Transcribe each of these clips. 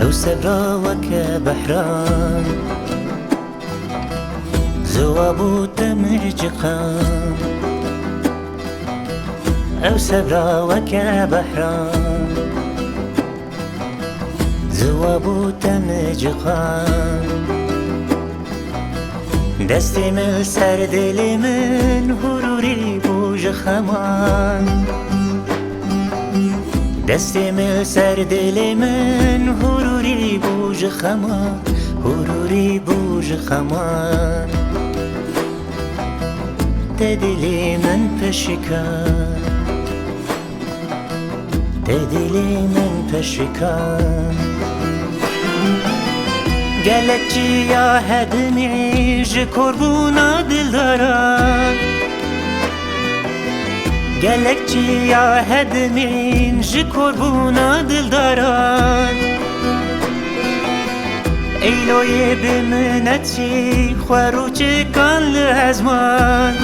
او سبراوك بحران زوابو تمرجقان او سبراوك بحران زوابو تمرجقان دستي من سر دل من هروری بوج خمان دستي من سر دل من هروری بوج خمان هروری بوج خمان تدلي من پشکان تدلي من پشکان گلک چیا هدمی جکربونا دلداران گلک چیا هدمی جکربونا دلداران ایلوی بمنتی خواروچ کان لحزمان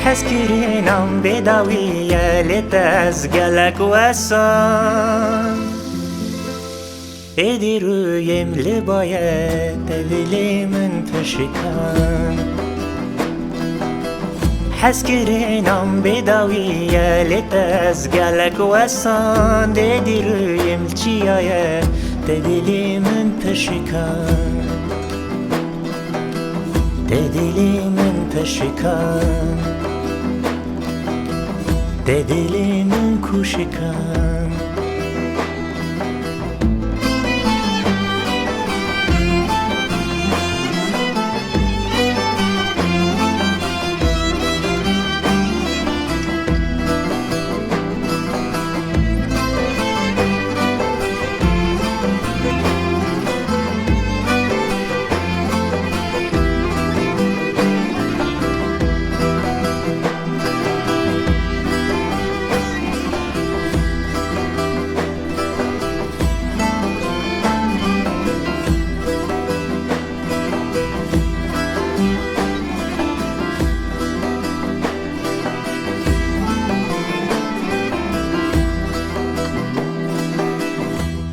حس کرینم بداویه لتز گلک وسان ایدی رویم لباید دلی من پشکان حس کرینم بداویه لتز گلک وسان ایدی رویم چیایه دلی من پشکان دلی من پشکان دلی من کوشکان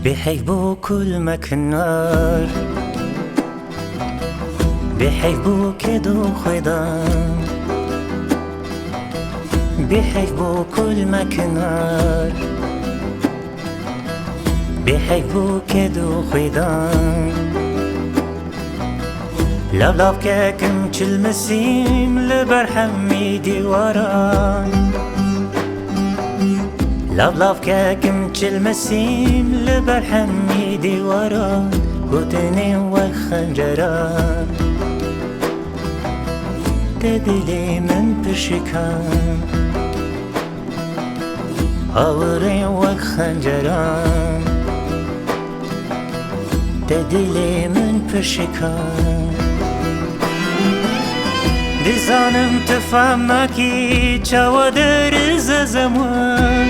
بحبو كل مكنار بحبو كدو خيدان بحبو كل مكنار بحبو كدو خيدان لف لف كاكم تلمسيم لبرحمي ديواران لف لف كاكم تلمسيم لبرحمي ديواران قوتني وخنجران تدلي من بشكان هاوري وخنجران تدلي من بشكان دزانم تفهمكي چاودر زمان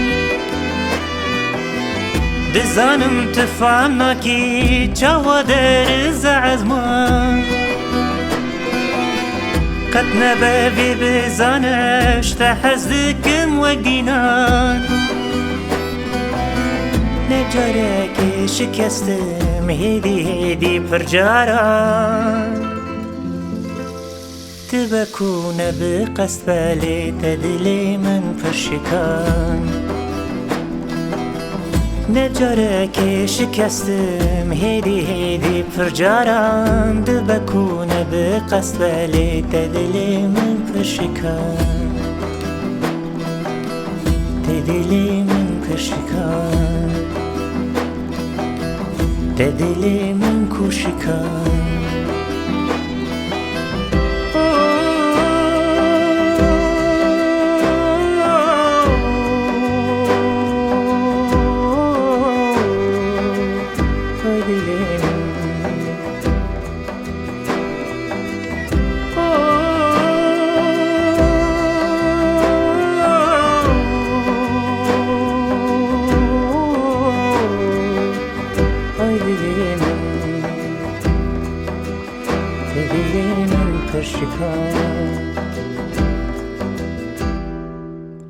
دزانم تفهمكي چاودر زعزمان قد نبابي بزانش تحزدكم وقدينان نجارك شكستم هيدي برجاران تبكون بقصد بالي تدلي من فرشكان نجارك شكستم هيدي فرجاران تبكون بقصد بالي تدلي من فرشكان تدلي من فرشكان تدلي من كوشكان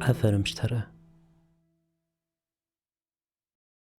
عفرم اشترى